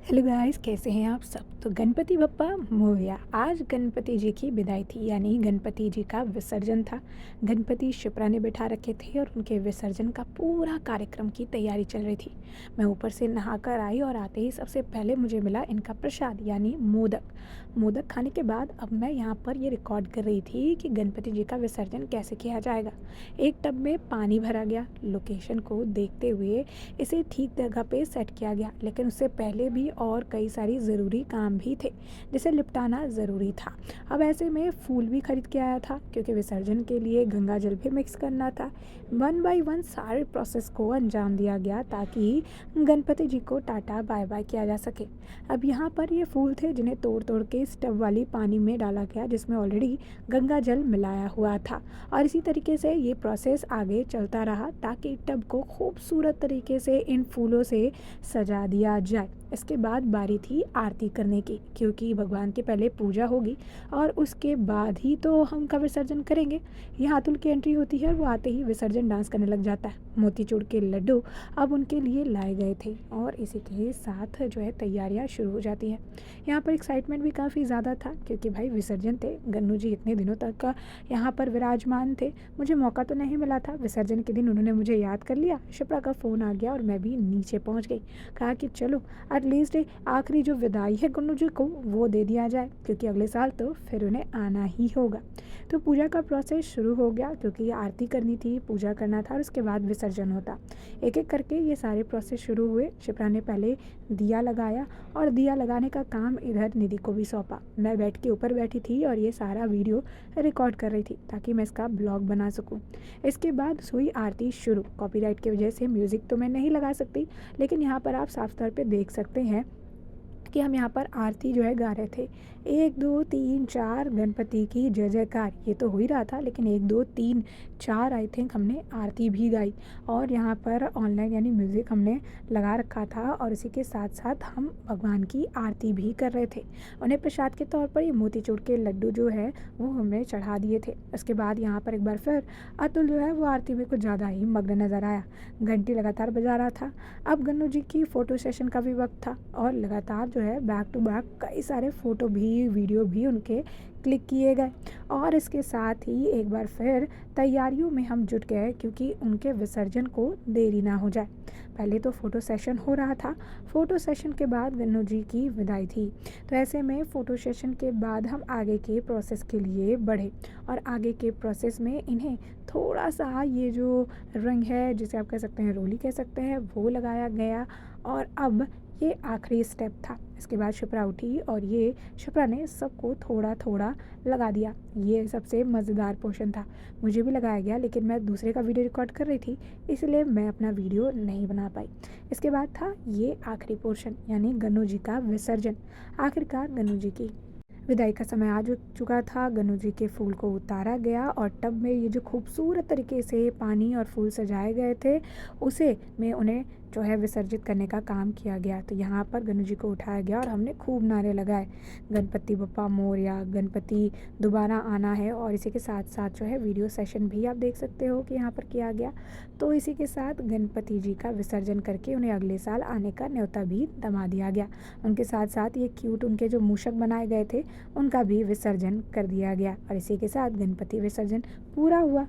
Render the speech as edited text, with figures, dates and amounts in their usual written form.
Hello guys, कैसे हैं आप सब। तो गणपति बप्पा मोरया। आज गणपति जी की विदाई थी, यानी गणपति जी का विसर्जन था। गणपति शिप्रा ने बैठा रखे थे और उनके विसर्जन का पूरा कार्यक्रम की तैयारी चल रही थी। मैं ऊपर से नहाकर आई और आते ही सबसे पहले मुझे मिला इनका प्रसाद, यानी मोदक। मोदक खाने के बाद अब मैं यहाँ पर ये रिकॉर्ड कर रही थी कि गणपति जी का विसर्जन कैसे किया जाएगा। एक टब में पानी भरा गया। लोकेशन को देखते हुए इसे ठीक जगह पे सेट किया गया, लेकिन उससे पहले भी और कई सारी ज़रूरी काम भी थे जिसे निपटाना ज़रूरी था। अब ऐसे में फूल भी खरीद के आया था, क्योंकि विसर्जन के लिए गंगा जल भी मिक्स करना था। वन बाय वन सारे प्रोसेस को अंजाम दिया गया ताकि गणपति जी को टाटा बाय बाय किया जा सके। अब यहाँ पर ये फूल थे जिन्हें तोड़ तोड़ के इस टब वाली पानी में डाला गया, जिसमें ऑलरेडी गंगा जल मिलाया हुआ था। और इसी तरीके से ये प्रोसेस आगे चलता रहा ताकि टब को खूबसूरत तरीके से इन फूलों से सजा दिया जाए। इसके बाद बारी थी आरती करने की, क्योंकि भगवान के पहले पूजा होगी और उसके बाद ही तो हम उनका विसर्जन करेंगे। यहाँ अतुल की एंट्री होती है और वो आते ही विसर्जन डांस करने लग जाता है। मोतीचूर के लड्डू अब उनके लिए लाए गए थे और इसी के साथ जो है तैयारियाँ शुरू हो जाती हैं। यहाँ पर एक्साइटमेंट भी काफ़ी ज़्यादा था, क्योंकि भाई विसर्जन थे, गन्नू जी इतने दिनों तक यहाँ पर विराजमान थे। मुझे मौका तो नहीं मिला था, विसर्जन के दिन उन्होंने मुझे याद कर लिया, शिप्रा का फ़ोन आ गया और मैं भी नीचे पहुँच गई। कहा कि चलो एटलीस्ट आखिरी जो विदाई है गन्नू जी को वो दे दिया जाए, क्योंकि अगले साल तो फिर उन्हें आना ही होगा। तो पूजा का प्रोसेस शुरू हो गया, क्योंकि आरती करनी थी, पूजा करना था और उसके बाद विसर्जन होता। एक एक करके ये सारे प्रोसेस शुरू हुए। शिप्रा ने पहले दिया लगाया और दिया लगाने का काम इधर निधि को भी सौंपा। मैं बेड के ऊपर बैठी थी और ये सारा वीडियो रिकॉर्ड कर रही थी ताकि मैं इसका ब्लॉग बना सकूं। इसके बाद हुई आरती शुरू। कॉपीराइट की वजह से म्यूज़िक तो मैं नहीं लगा सकती, लेकिन यहाँ पर आप साफ तौर पे देख सकते हैं कि हम यहाँ पर आरती जो है गा रहे थे। 1 2 3 4 गणपति की जय जयकार, ये तो हो ही रहा था, लेकिन 1 2 3 4 आई थिंक हमने आरती भी गाई। और यहाँ पर ऑनलाइन यानी म्यूज़िक हमने लगा रखा था और इसी के साथ साथ हम भगवान की आरती भी कर रहे थे। उन्हें प्रसाद के तौर पर ये मोतीचूर के लड्डू जो है वो हमने चढ़ा दिए थे। उसके बाद यहाँ पर एक बार फिर अतुल जो है वो आरती में कुछ ज़्यादा ही मग्न नज़र आया। घंटी लगातार बजा रहा था। अब गन्नू जी की फ़ोटो सेशन का भी वक्त था और लगातार जो है बैक टू बैक कई सारे फ़ोटो भी वीडियो भी उनके क्लिक किए गए। और इसके साथ ही एक बार फिर तैयारियों में हम जुट गए, क्योंकि उनके विसर्जन को देरी ना हो जाए। पहले तो फ़ोटो सेशन हो रहा था, फ़ोटो सेशन के बाद गन्नू जी की विदाई थी। तो ऐसे में फ़ोटो सेशन के बाद हम आगे के प्रोसेस के लिए बढ़े और आगे के प्रोसेस में इन्हें थोड़ा सा ये जो रंग है, जिसे आप कह सकते हैं रोली कह सकते हैं, वो लगाया गया। और अब ये आखिरी स्टेप था। इसके बाद शिप्रा उठी और ये शिप्रा ने सबको थोड़ा थोड़ा लगा दिया। ये सबसे मज़ेदार पोर्शन था। मुझे भी लगाया गया, लेकिन मैं दूसरे का वीडियो रिकॉर्ड कर रही थी, इसलिए मैं अपना वीडियो नहीं बना पाई। इसके बाद था ये आखिरी पोर्शन, यानी गन्नू जी का विसर्जन। आखिरकार गन्नू जी की विदाई का समय आ चुका था। गन्नू जी के फूल को उतारा गया और टब में ये जो खूबसूरत तरीके से पानी और फूल सजाए गए थे, उसे में उन्हें जो है विसर्जित करने का काम किया गया। तो यहाँ पर गन्नू जी को उठाया गया और हमने खूब नारे लगाए, गणपति बप्पा मोरया, गणपति दोबारा आना है। और इसी के साथ साथ जो है वीडियो सेशन भी आप देख सकते हो कि यहाँ पर किया गया। तो इसी के साथ गणपति जी का विसर्जन करके उन्हें अगले साल आने का न्योता भी थमा दिया गया। उनके साथ साथ ये क्यूट उनके जो मूषक बनाए गए थे उनका भी विसर्जन कर दिया गया और इसी के साथ गणपति विसर्जन पूरा हुआ।